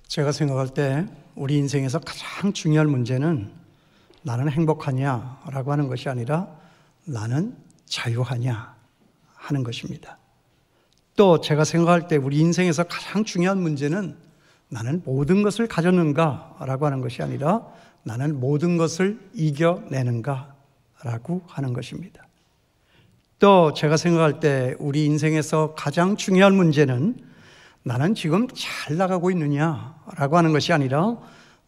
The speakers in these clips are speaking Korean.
제가 생각할 때 우리 인생에서 가장 중요한 문제는 나는 행복하냐라고 하는 것이 아니라 나는 자유하냐 하는 것입니다. 또 제가 생각할 때 우리 인생에서 가장 중요한 문제는 나는 모든 것을 가졌는가라고 하는 것이 아니라 나는 모든 것을 이겨내는가라고 하는 것입니다. 또 제가 생각할 때 우리 인생에서 가장 중요한 문제는 나는 지금 잘 나가고 있느냐라고 하는 것이 아니라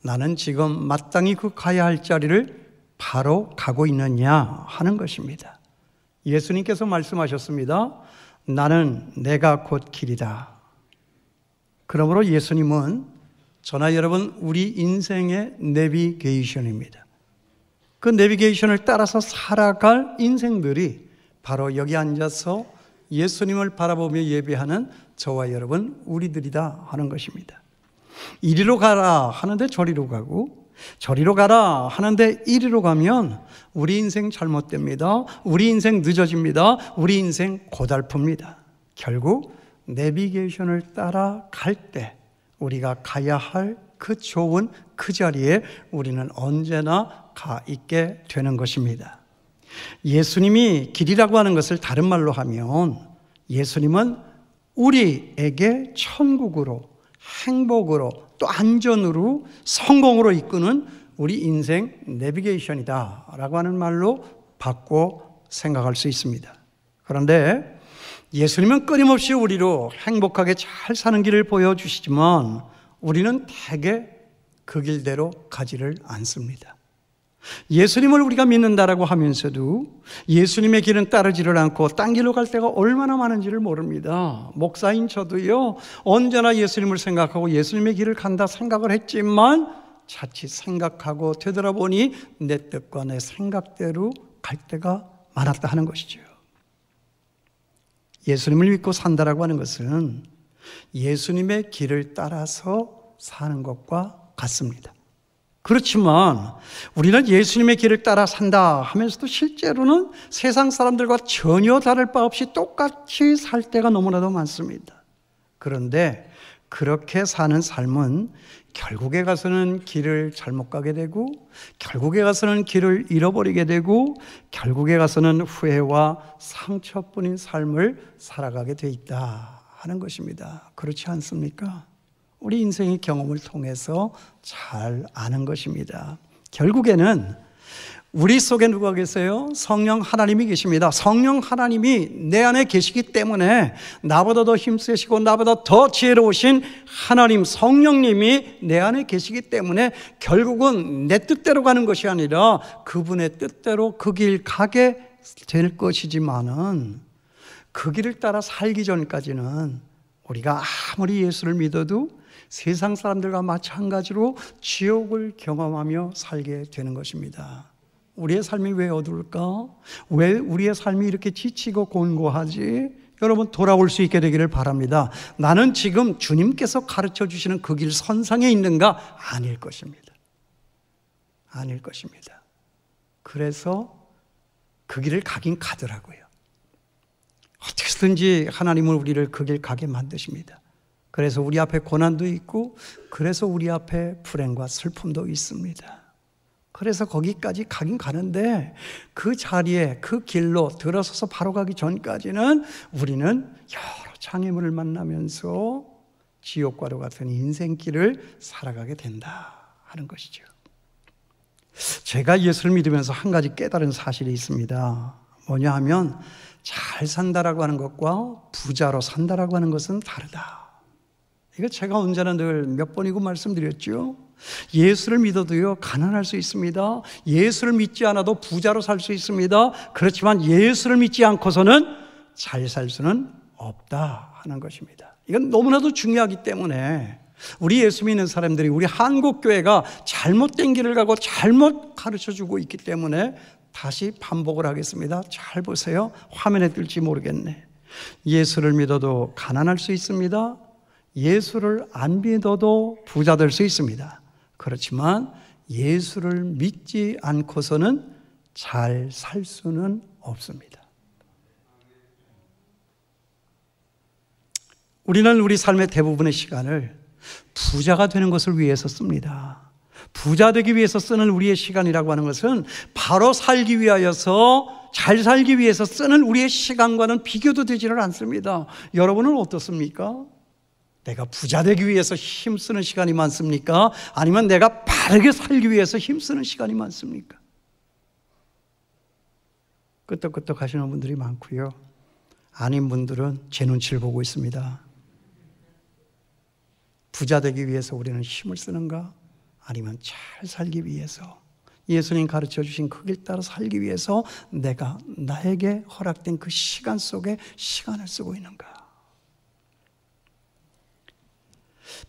나는 지금 마땅히 그 가야 할 자리를 바로 가고 있느냐 하는 것입니다. 예수님께서 말씀하셨습니다. 나는 내가 곧 길이다. 그러므로 예수님은 저나 여러분 우리 인생의 내비게이션입니다. 그 내비게이션을 따라서 살아갈 인생들이 바로 여기 앉아서 예수님을 바라보며 예배하는 저와 여러분 우리들이다 하는 것입니다. 이리로 가라 하는데 저리로 가고 저리로 가라 하는데 이리로 가면 우리 인생 잘못됩니다. 우리 인생 늦어집니다. 우리 인생 고달픕니다. 결국 내비게이션을 따라 갈 때 우리가 가야 할 그 좋은 그 자리에 우리는 언제나 가 있게 되는 것입니다. 예수님이 길이라고 하는 것을 다른 말로 하면 예수님은 우리에게 천국으로, 행복으로, 또 안전으로, 성공으로 이끄는 우리 인생 내비게이션이다 라고 하는 말로 바꿔 생각할 수 있습니다. 그런데 예수님은 끊임없이 우리로 행복하게 잘 사는 길을 보여주시지만 우리는 대개 그 길대로 가지를 않습니다. 예수님을 우리가 믿는다라고 하면서도 예수님의 길은 따르지를 않고 딴 길로 갈 때가 얼마나 많은지를 모릅니다. 목사인 저도요, 언제나 예수님을 생각하고 예수님의 길을 간다 생각을 했지만 자칫 생각하고 되돌아보니 내 뜻과 내 생각대로 갈 때가 많았다 하는 것이죠. 예수님을 믿고 산다라고 하는 것은 예수님의 길을 따라서 사는 것과 같습니다. 그렇지만 우리는 예수님의 길을 따라 산다 하면서도 실제로는 세상 사람들과 전혀 다를 바 없이 똑같이 살 때가 너무나도 많습니다. 그런데 그렇게 사는 삶은 결국에 가서는 길을 잘못 가게 되고 결국에 가서는 길을 잃어버리게 되고 결국에 가서는 후회와 상처뿐인 삶을 살아가게 돼 있다 하는 것입니다. 그렇지 않습니까? 우리 인생의 경험을 통해서 잘 아는 것입니다. 결국에는 우리 속에 누가 계세요? 성령 하나님이 계십니다. 성령 하나님이 내 안에 계시기 때문에 나보다 더 힘세시고 나보다 더 지혜로우신 하나님 성령님이 내 안에 계시기 때문에 결국은 내 뜻대로 가는 것이 아니라 그분의 뜻대로 그 길 가게 될 것이지만은 그 길을 따라 살기 전까지는 우리가 아무리 예수를 믿어도 세상 사람들과 마찬가지로 지옥을 경험하며 살게 되는 것입니다. 우리의 삶이 왜 어두울까? 왜 우리의 삶이 이렇게 지치고 곤고하지? 여러분 돌아올 수 있게 되기를 바랍니다. 나는 지금 주님께서 가르쳐 주시는 그 길 선상에 있는가? 아닐 것입니다. 아닐 것입니다. 그래서 그 길을 가긴 가더라고요. 어떻게든지 하나님은 우리를 그 길 가게 만드십니다. 그래서 우리 앞에 고난도 있고 그래서 우리 앞에 불행과 슬픔도 있습니다. 그래서 거기까지 가긴 가는데 그 자리에 그 길로 들어서서 바로 가기 전까지는 우리는 여러 장애물을 만나면서 지옥과도 같은 인생길을 살아가게 된다 하는 것이죠. 제가 예수를 믿으면서 한 가지 깨달은 사실이 있습니다. 뭐냐 하면 잘 산다라고 하는 것과 부자로 산다라고 하는 것은 다르다. 이거 제가 언제나 늘 몇 번이고 말씀드렸죠. 예수를 믿어도요 가난할 수 있습니다. 예수를 믿지 않아도 부자로 살 수 있습니다. 그렇지만 예수를 믿지 않고서는 잘 살 수는 없다 하는 것입니다. 이건 너무나도 중요하기 때문에 우리 예수 믿는 사람들이 우리 한국교회가 잘못된 길을 가고 잘못 가르쳐주고 있기 때문에 다시 반복을 하겠습니다. 잘 보세요. 화면에 뜰지 모르겠네. 예수를 믿어도 가난할 수 있습니다. 예수를 안 믿어도 부자 될 수 있습니다. 그렇지만 예수를 믿지 않고서는 잘 살 수는 없습니다. 우리는 우리 삶의 대부분의 시간을 부자가 되는 것을 위해서 씁니다. 부자 되기 위해서 쓰는 우리의 시간이라고 하는 것은 바로 살기 위하여서, 잘 살기 위해서 쓰는 우리의 시간과는 비교도 되지를 않습니다. 여러분은 어떻습니까? 내가 부자 되기 위해서 힘쓰는 시간이 많습니까? 아니면 내가 바르게 살기 위해서 힘쓰는 시간이 많습니까? 끄떡끄떡 하시는 분들이 많고요. 아닌 분들은 제 눈치를 보고 있습니다. 부자 되기 위해서 우리는 힘을 쓰는가? 아니면 잘 살기 위해서, 예수님 가르쳐 주신 그 길 따라 살기 위해서 내가 나에게 허락된 그 시간 속에 시간을 쓰고 있는가?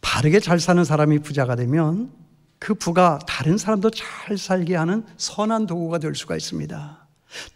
바르게 잘 사는 사람이 부자가 되면 그 부가 다른 사람도 잘 살게 하는 선한 도구가 될 수가 있습니다.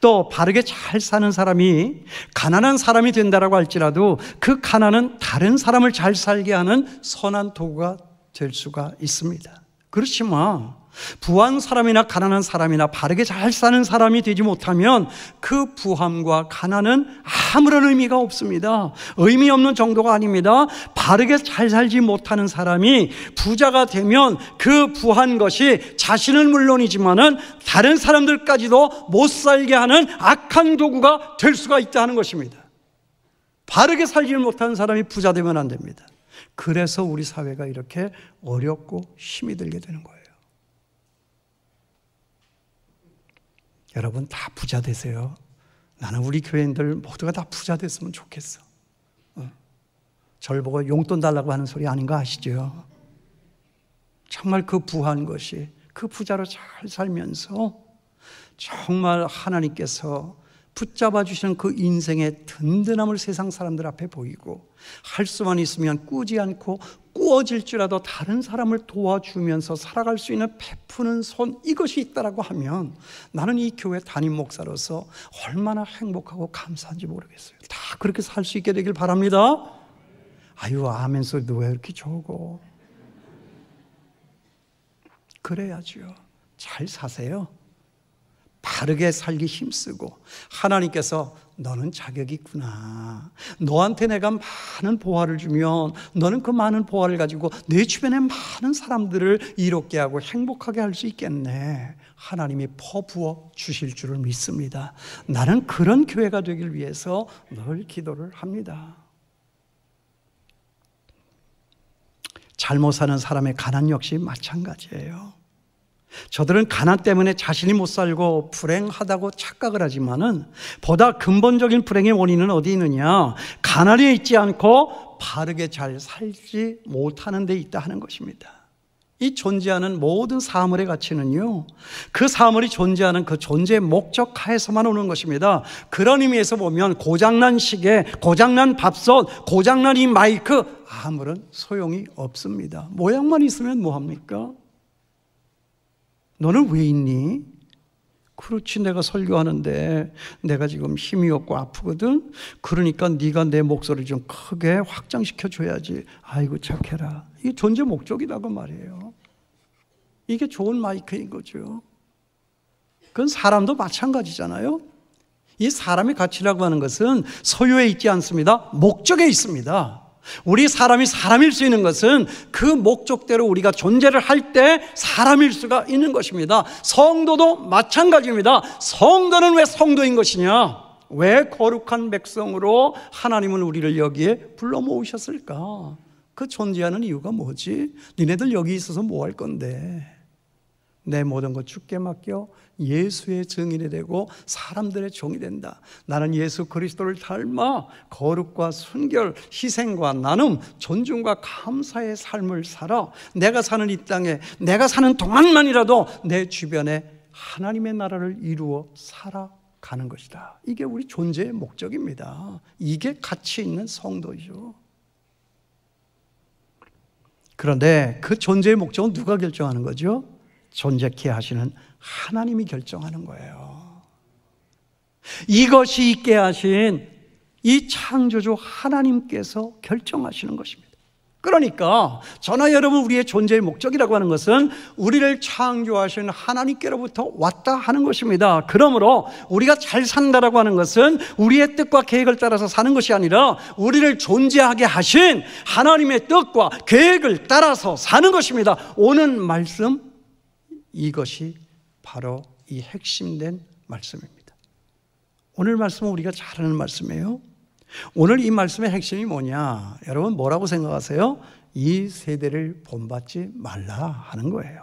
또 바르게 잘 사는 사람이 가난한 사람이 된다라고 할지라도 그 가난은 다른 사람을 잘 살게 하는 선한 도구가 될 수가 있습니다. 그렇지만 부한 사람이나 가난한 사람이나 바르게 잘 사는 사람이 되지 못하면 그 부함과 가난은 아무런 의미가 없습니다. 의미 없는 정도가 아닙니다. 바르게 잘 살지 못하는 사람이 부자가 되면 그 부한 것이 자신은 물론이지만은 다른 사람들까지도 못 살게 하는 악한 도구가 될 수가 있다는 것입니다. 바르게 살지 못하는 사람이 부자 되면 안 됩니다. 그래서 우리 사회가 이렇게 어렵고 힘이 들게 되는 거예요. 여러분 다 부자 되세요. 나는 우리 교회인들 모두가 다 부자 됐으면 좋겠어. 저를 보고 용돈 달라고 하는 소리 아닌 거 아시죠? 정말 그 부한 것이, 그 부자로 잘 살면서 정말 하나님께서 붙잡아 주시는 그 인생의 든든함을 세상 사람들 앞에 보이고, 할 수만 있으면 꾸지 않고 꾸어질지라도 다른 사람을 도와주면서 살아갈 수 있는 베푸는 손, 이것이 있다라고 하면 나는 이 교회 담임 목사로서 얼마나 행복하고 감사한지 모르겠어요. 다 그렇게 살 수 있게 되길 바랍니다. 아유, 아멘 소리도 왜 이렇게 적어? 그래야지요. 잘 사세요. 바르게 살기 힘쓰고, 하나님께서 너는 자격이 있구나, 너한테 내가 많은 보화를 주면 너는 그 많은 보화를 가지고 내 주변에 많은 사람들을 이롭게 하고 행복하게 할 수 있겠네, 하나님이 퍼부어 주실 줄을 믿습니다. 나는 그런 교회가 되길 위해서 늘 기도를 합니다. 잘못 사는 사람의 가난 역시 마찬가지예요. 저들은 가난 때문에 자신이 못 살고 불행하다고 착각을 하지만은 보다 근본적인 불행의 원인은 어디 있느냐? 가난에 있지 않고 바르게 잘 살지 못하는 데 있다 하는 것입니다. 이 존재하는 모든 사물의 가치는요, 그 사물이 존재하는 그 존재의 목적 하에서만 오는 것입니다. 그런 의미에서 보면 고장난 시계, 고장난 밥솥, 고장난 이 마이크, 아무런 소용이 없습니다. 모양만 있으면 뭐합니까? 너는 왜 있니? 그렇지, 내가 설교하는데 내가 지금 힘이 없고 아프거든. 그러니까 네가 내 목소리를 좀 크게 확장시켜 줘야지. 아이고 착해라. 이게 존재 목적이라고 말이에요. 이게 좋은 마이크인 거죠. 그건 사람도 마찬가지잖아요. 이 사람의 가치라고 하는 것은 소유에 있지 않습니다. 목적에 있습니다. 우리 사람이 사람일 수 있는 것은 그 목적대로 우리가 존재를 할 때 사람일 수가 있는 것입니다. 성도도 마찬가지입니다. 성도는 왜 성도인 것이냐? 왜 거룩한 백성으로 하나님은 우리를 여기에 불러 모으셨을까? 그 존재하는 이유가 뭐지? 니네들 여기 있어서 뭐 할 건데? 내 모든 것 주께 맡겨 예수의 증인이 되고 사람들의 종이 된다. 나는 예수 그리스도를 닮아 거룩과 순결, 희생과 나눔, 존중과 감사의 삶을 살아 내가 사는 이 땅에, 내가 사는 동안만이라도 내 주변에 하나님의 나라를 이루어 살아가는 것이다. 이게 우리 존재의 목적입니다. 이게 가치 있는 성도이죠. 그런데 그 존재의 목적은 누가 결정하는 거죠? 존재케 하시는 하나님이 결정하는 거예요. 이것이 있게 하신 이 창조주 하나님께서 결정하시는 것입니다. 그러니까 저나 여러분, 우리의 존재의 목적이라고 하는 것은 우리를 창조하신 하나님께로부터 왔다 하는 것입니다. 그러므로 우리가 잘 산다라고 하는 것은 우리의 뜻과 계획을 따라서 사는 것이 아니라 우리를 존재하게 하신 하나님의 뜻과 계획을 따라서 사는 것입니다. 오늘 말씀, 이것이 바로 이 핵심된 말씀입니다. 오늘 말씀은 우리가 잘 아는 말씀이에요. 오늘 이 말씀의 핵심이 뭐냐? 여러분 뭐라고 생각하세요? 이 세대를 본받지 말라 하는 거예요.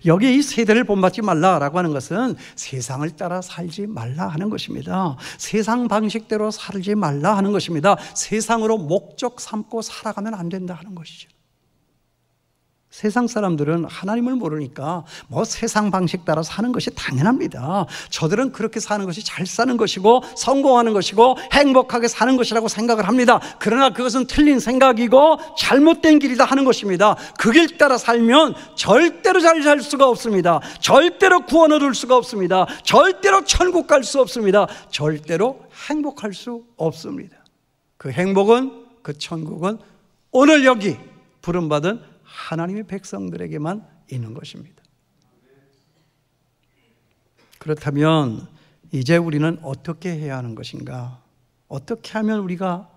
여기 이 세대를 본받지 말라라고 하는 것은 세상을 따라 살지 말라 하는 것입니다. 세상 방식대로 살지 말라 하는 것입니다. 세상으로 목적 삼고 살아가면 안 된다 하는 것이죠. 세상 사람들은 하나님을 모르니까 뭐 세상 방식 따라 사는 것이 당연합니다. 저들은 그렇게 사는 것이 잘 사는 것이고 성공하는 것이고 행복하게 사는 것이라고 생각을 합니다. 그러나 그것은 틀린 생각이고 잘못된 길이다 하는 것입니다. 그 길 따라 살면 절대로 잘 살 수가 없습니다. 절대로 구원 얻을 수가 없습니다. 절대로 천국 갈 수 없습니다. 절대로 행복할 수 없습니다. 그 행복은, 그 천국은 오늘 여기 부름받은 하나님의 백성들에게만 있는 것입니다. 그렇다면 이제 우리는 어떻게 해야 하는 것인가? 어떻게 하면 우리가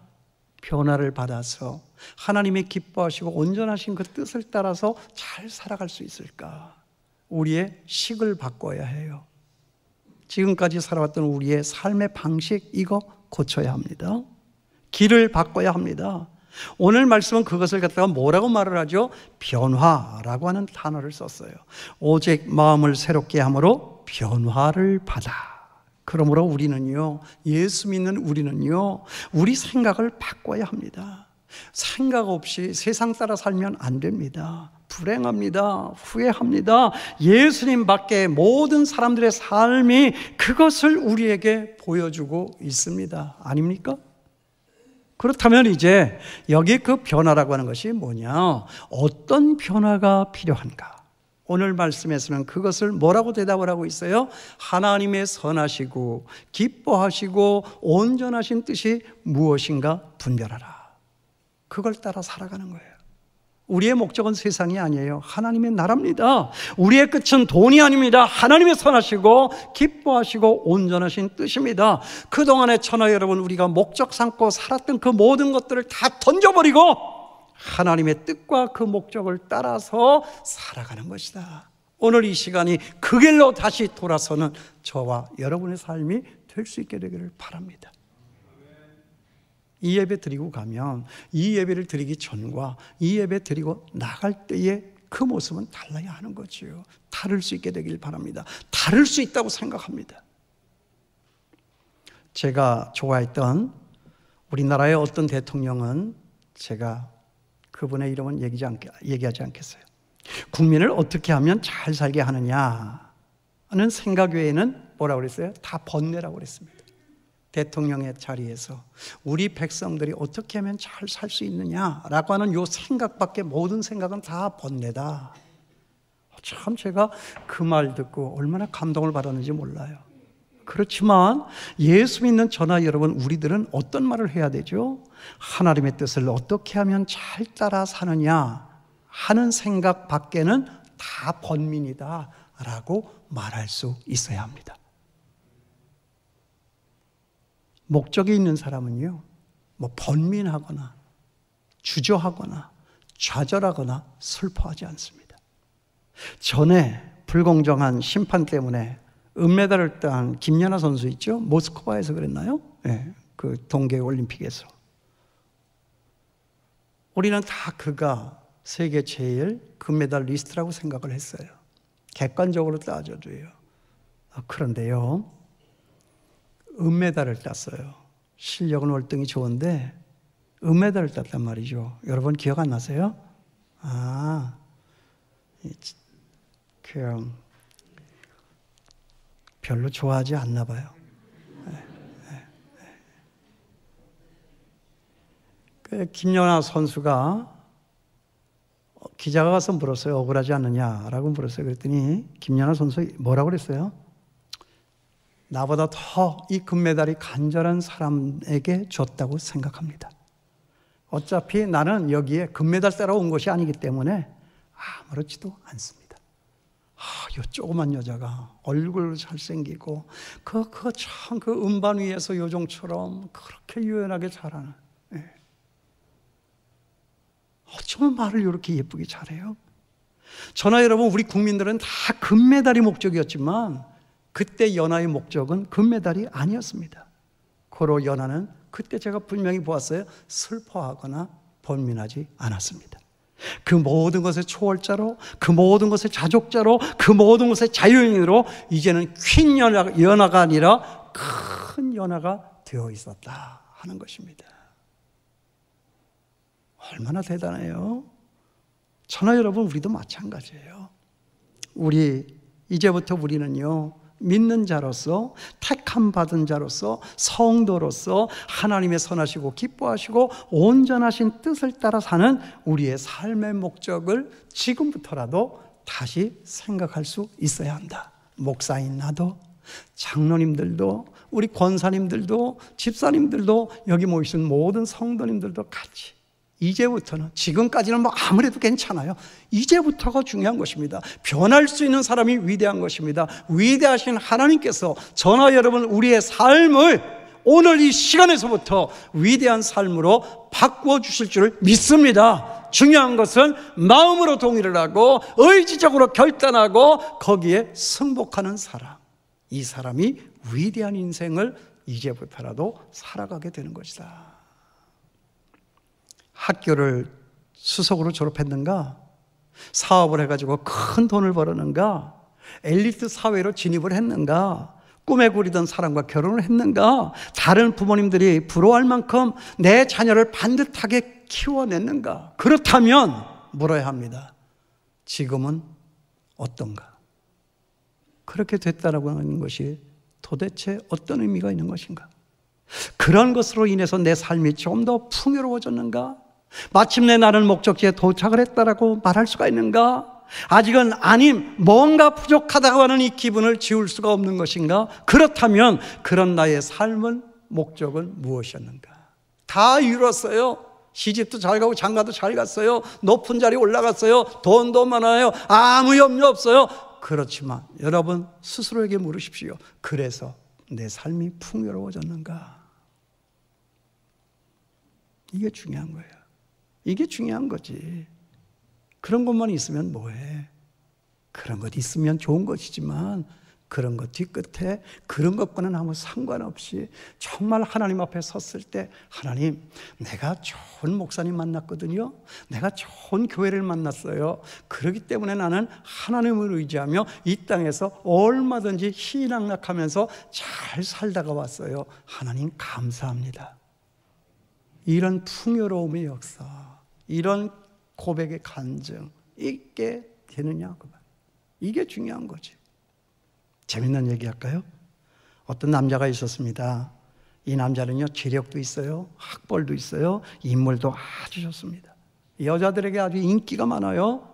변화를 받아서 하나님의 기뻐하시고 온전하신 그 뜻을 따라서 잘 살아갈 수 있을까? 우리의 식을 바꿔야 해요. 지금까지 살아왔던 우리의 삶의 방식, 이거 고쳐야 합니다. 길을 바꿔야 합니다. 오늘 말씀은 그것을 갖다가 뭐라고 말을 하죠? 변화라고 하는 단어를 썼어요. 오직 마음을 새롭게 함으로 변화를 받아. 그러므로 우리는요, 예수 믿는 우리는요, 우리 생각을 바꿔야 합니다. 생각 없이 세상 따라 살면 안 됩니다. 불행합니다. 후회합니다. 예수님 밖에 모든 사람들의 삶이 그것을 우리에게 보여주고 있습니다. 아닙니까? 그렇다면 이제 여기 그 변화라고 하는 것이 뭐냐? 어떤 변화가 필요한가? 오늘 말씀에서는 그것을 뭐라고 대답을 하고 있어요? 하나님의 선하시고 기뻐하시고 온전하신 뜻이 무엇인가 분별하라. 그걸 따라 살아가는 거예요. 우리의 목적은 세상이 아니에요. 하나님의 나라입니다. 우리의 끝은 돈이 아닙니다. 하나님의 선하시고 기뻐하시고 온전하신 뜻입니다. 그동안의 천하 여러분, 우리가 목적 삼고 살았던 그 모든 것들을 다 던져버리고 하나님의 뜻과 그 목적을 따라서 살아가는 것이다. 오늘 이 시간이 그 길로 다시 돌아서는 저와 여러분의 삶이 될 수 있게 되기를 바랍니다. 이 예배 드리고 가면 이 예배를 드리기 전과 이 예배 드리고 나갈 때의 그 모습은 달라야 하는 거지요. 다를 수 있게 되길 바랍니다. 다를 수 있다고 생각합니다. 제가 좋아했던 우리나라의 어떤 대통령은, 제가 그분의 이름은 얘기하지 않겠어요. 국민을 어떻게 하면 잘 살게 하느냐 하는 생각 외에는 뭐라고 그랬어요? 다 번뇌라고 그랬습니다. 대통령의 자리에서 우리 백성들이 어떻게 하면 잘 살 수 있느냐라고 하는 요 생각밖에, 모든 생각은 다 번뇌다. 참 제가 그 말 듣고 얼마나 감동을 받았는지 몰라요. 그렇지만 예수 믿는 저나 여러분, 우리들은 어떤 말을 해야 되죠? 하나님의 뜻을 어떻게 하면 잘 따라 사느냐 하는 생각 밖에는 다 번민이다 라고 말할 수 있어야 합니다. 목적이 있는 사람은요, 뭐 번민하거나 주저하거나 좌절하거나 슬퍼하지 않습니다. 전에 불공정한 심판 때문에 은메달을 딴 김연아 선수 있죠? 모스크바에서 그랬나요? 네, 그 동계올림픽에서. 우리는 다 그가 세계 제일 금메달 리스트라고 생각을 했어요. 객관적으로 따져도요. 그런데요, 은메달을 땄어요. 실력은 월등히 좋은데 은메달을 땄단 말이죠. 여러분 기억 안 나세요? 별로 좋아하지 않나 봐요. 그 김연아 선수가, 기자가 가서 물었어요. 억울하지 않느냐라고 물었어요. 그랬더니 김연아 선수 뭐라고 그랬어요? 나보다 더 이 금메달이 간절한 사람에게 줬다고 생각합니다. 어차피 나는 여기에 금메달 따러 온 것이 아니기 때문에 아무렇지도 않습니다. 이 조그만 여자가 얼굴 잘생기고 참 그 음반 위에서 요정처럼 그렇게 유연하게 잘하는, 어쩌면 말을 이렇게 예쁘게 잘해요? 저나 여러분, 우리 국민들은 다 금메달이 목적이었지만 그때 연하의 목적은 금메달이 아니었습니다. 고로 연하는 그때 제가 분명히 보았어요. 슬퍼하거나 번민하지 않았습니다. 그 모든 것의 초월자로, 그 모든 것의 자족자로, 그 모든 것의 자유인으로 이제는 퀸 연하가 아니라 큰 연하가 되어 있었다 하는 것입니다. 얼마나 대단해요? 저나 여러분, 우리도 마찬가지예요. 이제부터 우리는요, 믿는 자로서, 택함 받은 자로서, 성도로서 하나님의 선하시고 기뻐하시고 온전하신 뜻을 따라 사는 우리의 삶의 목적을 지금부터라도 다시 생각할 수 있어야 한다. 목사인 나도, 장로님들도, 우리 권사님들도, 집사님들도, 여기 모이신 모든 성도님들도 같이 이제부터는, 지금까지는 아무래도 괜찮아요. 이제부터가 중요한 것입니다. 변할 수 있는 사람이 위대한 것입니다. 위대하신 하나님께서 저나 여러분, 우리의 삶을 오늘 이 시간에서부터 위대한 삶으로 바꾸어 주실 줄 믿습니다. 중요한 것은 마음으로 동의를 하고 의지적으로 결단하고 거기에 승복하는 사람, 이 사람이 위대한 인생을 이제부터라도 살아가게 되는 것이다. 학교를 수석으로 졸업했는가? 사업을 해가지고 큰 돈을 벌었는가? 엘리트 사회로 진입을 했는가? 꿈에 그리던 사람과 결혼을 했는가? 다른 부모님들이 부러워할 만큼 내 자녀를 반듯하게 키워냈는가? 그렇다면 물어야 합니다. 지금은 어떤가? 그렇게 됐다라고 하는 것이 도대체 어떤 의미가 있는 것인가? 그런 것으로 인해서 내 삶이 좀 더 풍요로워졌는가? 마침내 나는 목적지에 도착을 했다라고 말할 수가 있는가? 아직은 아님, 뭔가 부족하다고 하는 이 기분을 지울 수가 없는 것인가? 그렇다면 그런 나의 삶은, 목적은 무엇이었는가? 다 이뤘어요. 시집도 잘 가고 장가도 잘 갔어요. 높은 자리에 올라갔어요. 돈도 많아요. 아무 염려 없어요. 그렇지만 여러분 스스로에게 물으십시오. 그래서 내 삶이 풍요로워졌는가? 이게 중요한 거예요. 이게 중요한 거지. 그런 것만 있으면 뭐해? 그런 것 있으면 좋은 것이지만 그런 것 뒤끝에 그런 것과는 아무 상관없이 정말 하나님 앞에 섰을 때, 하나님, 내가 좋은 목사님 만났거든요. 내가 좋은 교회를 만났어요. 그렇기 때문에 나는 하나님을 의지하며 이 땅에서 얼마든지 희락락하면서 잘 살다가 왔어요. 하나님 감사합니다. 이런 풍요로움의 역사, 이런 고백의 간증 있게 되느냐, 이게 중요한 거지. 재밌는 얘기 할까요? 어떤 남자가 있었습니다. 이 남자는요, 재력도 있어요, 학벌도 있어요, 인물도 아주 좋습니다. 여자들에게 아주 인기가 많아요.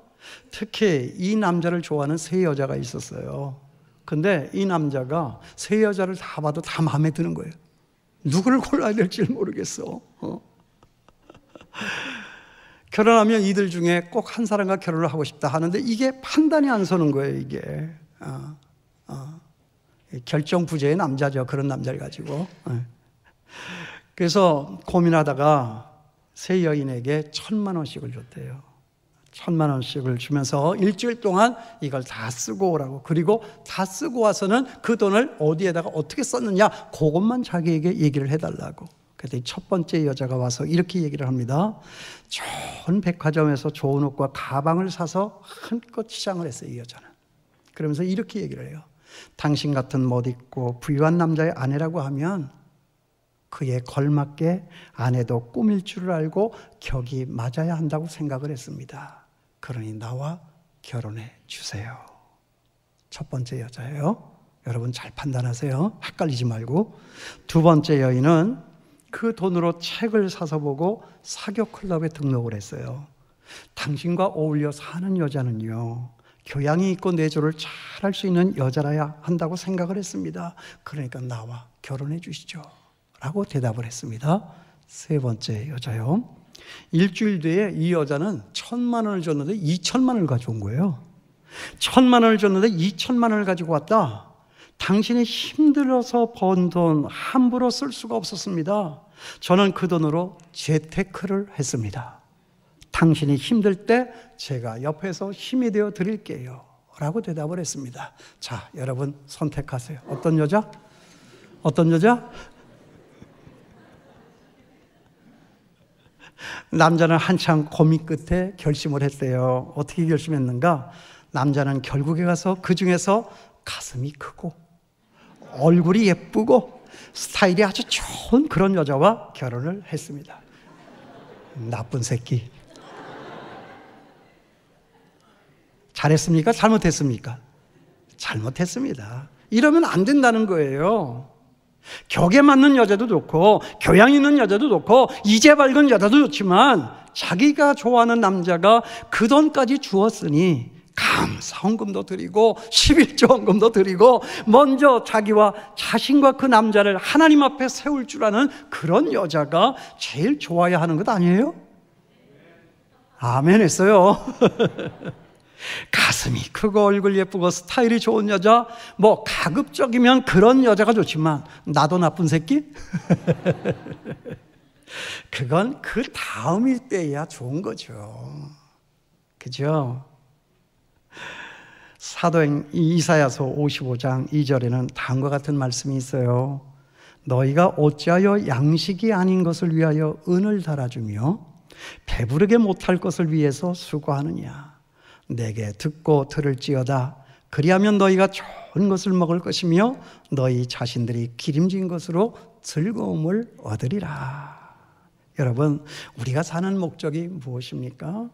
특히 이 남자를 좋아하는 세 여자가 있었어요. 근데 이 남자가 세 여자를 다 봐도 다 마음에 드는 거예요. 누구를 골라야 될지 모르겠어. 결혼하면 이들 중에 꼭 한 사람과 결혼을 하고 싶다 하는데 이게 판단이 안 서는 거예요. 이게 결정부재의 남자죠. 그런 남자를 가지고. 그래서 고민하다가 세 여인에게 1,000만 원씩을 줬대요. 1,000만 원씩을 주면서 일주일 동안 이걸 다 쓰고 오라고. 그리고 다 쓰고 와서는 그 돈을 어디에다가 어떻게 썼느냐, 그것만 자기에게 얘기를 해달라고. 그랬더니 첫 번째 여자가 와서 이렇게 얘기를 합니다. 좋은 백화점에서 좋은 옷과 가방을 사서 한껏 치장을 했어요, 이 여자는. 그러면서 이렇게 얘기를 해요. 당신 같은 멋있고 부유한 남자의 아내라고 하면 그에 걸맞게 아내도 꾸밀 줄을 알고 격이 맞아야 한다고 생각을 했습니다. 그러니 나와 결혼해 주세요. 첫 번째 여자예요. 여러분 잘 판단하세요. 헷갈리지 말고. 두 번째 여인은 그 돈으로 책을 사서 보고 사교 클럽에 등록을 했어요. 당신과 어울려 사는 여자는요, 교양이 있고 내조를 잘 할 수 있는 여자라야 한다고 생각을 했습니다. 그러니까 나와 결혼해 주시죠 라고 대답을 했습니다. 세 번째 여자요. 일주일 뒤에 이 여자는 1,000만 원을 줬는데 2천만 원을 가져온 거예요. 1,000만 원을 줬는데 2천만 원을 가지고 왔다. 당신이 힘들어서 번 돈 함부로 쓸 수가 없었습니다. 저는 그 돈으로 재테크를 했습니다. 당신이 힘들 때 제가 옆에서 힘이 되어 드릴게요 라고 대답을 했습니다. 자, 여러분 선택하세요. 어떤 여자? 어떤 여자? 남자는 한참 고민 끝에 결심을 했대요. 어떻게 결심했는가? 남자는 결국에 가서 그 중에서 가슴이 크고 얼굴이 예쁘고 스타일이 아주 좋은 그런 여자와 결혼을 했습니다. 나쁜 새끼. 잘했습니까? 잘못했습니까? 잘못했습니다. 이러면 안 된다는 거예요. 격에 맞는 여자도 좋고 교양 있는 여자도 좋고 이제 밝은 여자도 좋지만 자기가 좋아하는 남자가 그 돈까지 주었으니 감사원금도 드리고 11조원금도 드리고 먼저 자기와 자신과 그 남자를 하나님 앞에 세울 줄 아는 그런 여자가 제일 좋아야 하는 것 아니에요? 아멘 했어요. 가슴이 크고 얼굴 예쁘고 스타일이 좋은 여자, 뭐 가급적이면 그런 여자가 좋지만 나도 나쁜 새끼? 그건 그 다음일 때야 좋은 거죠. 그죠? 사도행 이사야서 55장 2절에는 다음과 같은 말씀이 있어요. 너희가 어찌하여 양식이 아닌 것을 위하여 은을 달아주며 배부르게 못할 것을 위해서 수고하느냐. 내게 듣고 들을지어다. 그리하면 너희가 좋은 것을 먹을 것이며 너희 자신들이 기름진 것으로 즐거움을 얻으리라. 여러분, 우리가 사는 목적이 무엇입니까?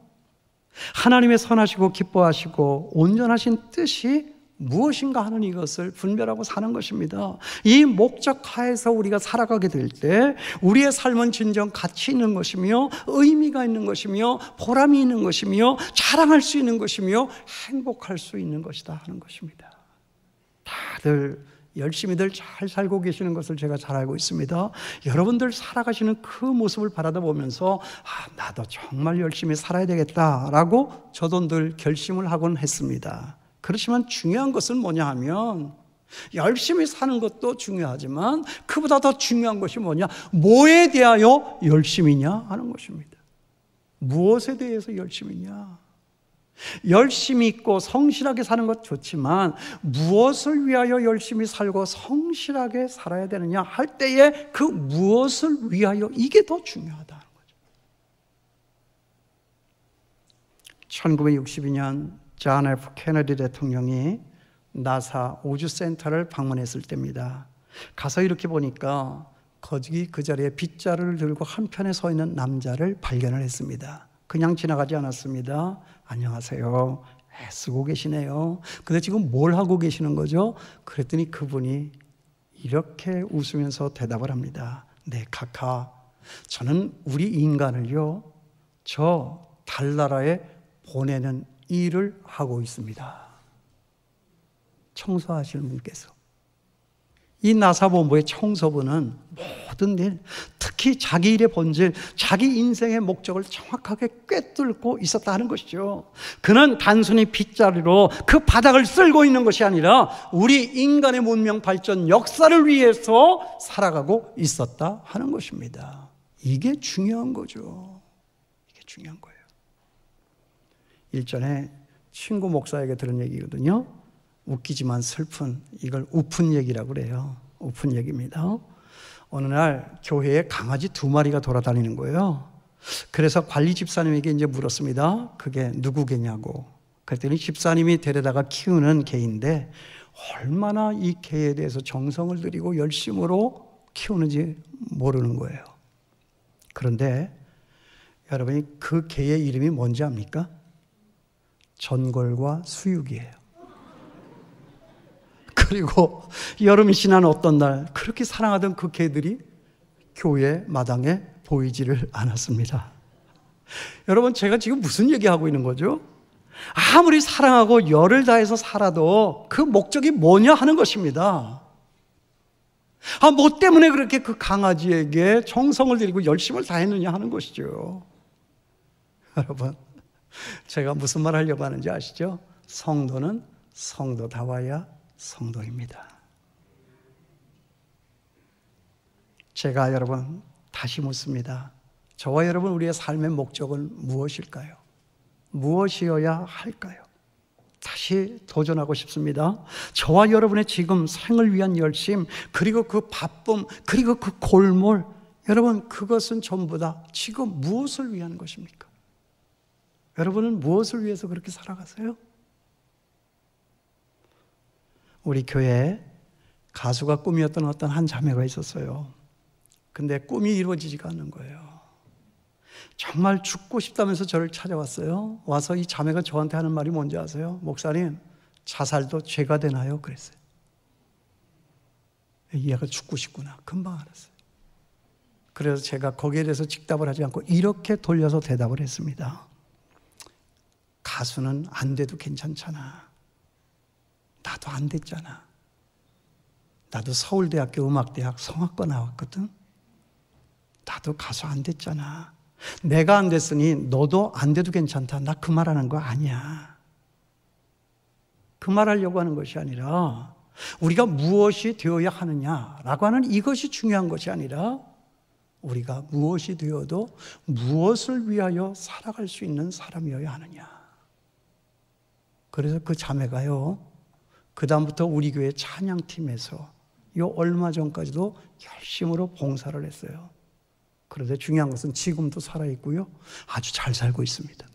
하나님의 선하시고 기뻐하시고 온전하신 뜻이 무엇인가 하는 이것을 분별하고 사는 것입니다. 이 목적 하에서 우리가 살아가게 될 때 우리의 삶은 진정 가치 있는 것이며 의미가 있는 것이며 보람이 있는 것이며 자랑할 수 있는 것이며 행복할 수 있는 것이다 하는 것입니다. 다들 열심히들 잘 살고 계시는 것을 제가 잘 알고 있습니다. 여러분들 살아가시는 그 모습을 바라보면서 나도 정말 열심히 살아야 되겠다라고 저도 늘 결심을 하곤 했습니다. 그렇지만 중요한 것은 뭐냐 하면 열심히 사는 것도 중요하지만 그보다 더 중요한 것이 뭐냐, 뭐에 대하여 열심이냐 하는 것입니다. 무엇에 대해서 열심이냐. 열심히 있고 성실하게 사는 것 좋지만 무엇을 위하여 열심히 살고 성실하게 살아야 되느냐 할 때에 그 무엇을 위하여, 이게 더 중요하다는 거죠. 1962년 존 F 케네디 대통령이 나사 우주센터를 방문했을 때입니다. 가서 이렇게 보니까 거기 그 자리에 빗자루를 들고 한편에 서 있는 남자를 발견을 했습니다. 그냥 지나가지 않았습니다. 안녕하세요. 애쓰고 계시네요. 근데 지금 뭘 하고 계시는 거죠? 그랬더니 그분이 이렇게 웃으면서 대답을 합니다. 네, 카카. 저는 우리 인간을요, 저 달나라에 보내는 일을 하고 있습니다. 청소하시는 분께서. 이 나사본부의 청소부는 모든 일, 특히 자기 일의 본질, 자기 인생의 목적을 정확하게 꿰뚫고 있었다는 것이죠. 그는 단순히 빗자루로 그 바닥을 쓸고 있는 것이 아니라 우리 인간의 문명 발전 역사를 위해서 살아가고 있었다 하는 것입니다. 이게 중요한 거죠. 이게 중요한 거예요. 일전에 친구 목사에게 들은 얘기거든요. 웃기지만 슬픈, 이걸 우픈 얘기라고 그래요. 우픈 얘기입니다. 어느 날 교회에 강아지 2마리가 돌아다니는 거예요. 그래서 관리 집사님에게 이제 물었습니다. 그게 누구 개냐고. 그랬더니 집사님이 데려다가 키우는 개인데 얼마나 이 개에 대해서 정성을 들이고 열심으로 키우는지 모르는 거예요. 그런데 여러분이 그 개의 이름이 뭔지 압니까? 전골과 수육이에요. 그리고 여름이 지난 어떤 날 그렇게 사랑하던 그 개들이 교회 마당에 보이지를 않았습니다. 여러분, 제가 지금 무슨 얘기하고 있는 거죠? 아무리 사랑하고 열을 다해서 살아도 그 목적이 뭐냐 하는 것입니다. 뭐 때문에 그렇게 그 강아지에게 정성을 들이고 열심을 다했느냐 하는 것이죠. 여러분, 제가 무슨 말 하려고 하는지 아시죠? 성도는 성도다워야 성도입니다. 제가 여러분 다시 묻습니다. 저와 여러분, 우리의 삶의 목적은 무엇일까요? 무엇이어야 할까요? 다시 도전하고 싶습니다. 저와 여러분의 지금 생을 위한 열심, 그리고 그 바쁨, 그리고 그 골몰, 여러분, 그것은 전부 다 지금 무엇을 위한 것입니까? 여러분은 무엇을 위해서 그렇게 살아가세요? 우리 교회에 가수가 꿈이었던 어떤 한 자매가 있었어요. 근데 꿈이 이루어지지가 않는 거예요. 정말 죽고 싶다면서 저를 찾아왔어요. 와서 이 자매가 저한테 하는 말이 뭔지 아세요? 목사님, 자살도 죄가 되나요? 그랬어요. 얘가 죽고 싶구나. 금방 알았어요. 그래서 제가 거기에 대해서 직답을 하지 않고 이렇게 돌려서 대답을 했습니다. 가수는 안 돼도 괜찮잖아. 나도 안 됐잖아. 나도 서울대학교 음악대학 성악과 나왔거든. 나도 가수 안 됐잖아. 내가 안 됐으니 너도 안 돼도 괜찮다. 나 그 말하는 거 아니야. 그 말하려고 하는 것이 아니라 우리가 무엇이 되어야 하느냐라고 하는 이것이 중요한 것이 아니라 우리가 무엇이 되어도 무엇을 위하여 살아갈 수 있는 사람이어야 하느냐. 그래서 그 자매가요, 그 다음부터 우리 교회 찬양팀에서 얼마 전까지도 열심으로 봉사를 했어요. 그런데 중요한 것은 지금도 살아있고요, 아주 잘 살고 있습니다.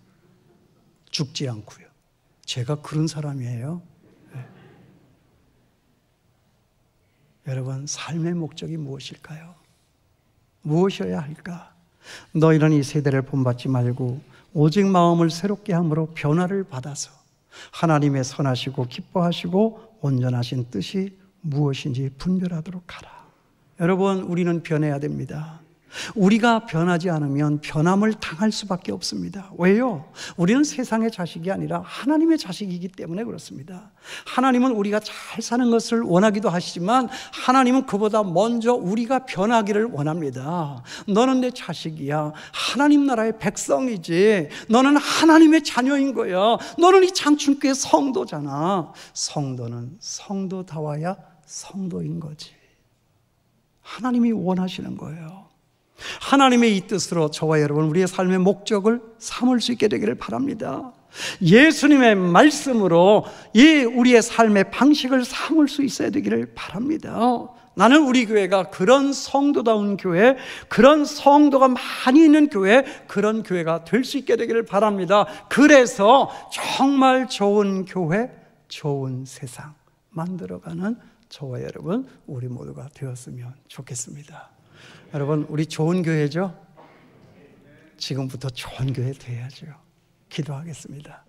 죽지 않고요. 제가 그런 사람이에요. 네. 여러분, 삶의 목적이 무엇일까요? 무엇이어야 할까? 너희는 이 세대를 본받지 말고 오직 마음을 새롭게 함으로 변화를 받아서 하나님의 선하시고 기뻐하시고 온전하신 뜻이 무엇인지 분별하도록 하라. 여러분, 우리는 변해야 됩니다. 우리가 변하지 않으면 변함을 당할 수밖에 없습니다. 왜요? 우리는 세상의 자식이 아니라 하나님의 자식이기 때문에 그렇습니다. 하나님은 우리가 잘 사는 것을 원하기도 하시지만 하나님은 그보다 먼저 우리가 변하기를 원합니다. 너는 내 자식이야. 하나님 나라의 백성이지. 너는 하나님의 자녀인 거야. 너는 이 장춘교의 성도잖아. 성도는 성도다워야 성도인 거지. 하나님이 원하시는 거예요. 하나님의 이 뜻으로 저와 여러분, 우리의 삶의 목적을 삼을 수 있게 되기를 바랍니다. 예수님의 말씀으로 이 우리의 삶의 방식을 삼을 수 있어야 되기를 바랍니다. 나는 우리 교회가 그런 성도다운 교회, 그런 성도가 많이 있는 교회, 그런 교회가 될 수 있게 되기를 바랍니다. 그래서 정말 좋은 교회, 좋은 세상 만들어가는 저와 여러분, 우리 모두가 되었으면 좋겠습니다. 여러분, 우리 좋은 교회죠? 지금부터 좋은 교회 돼야죠. 기도하겠습니다.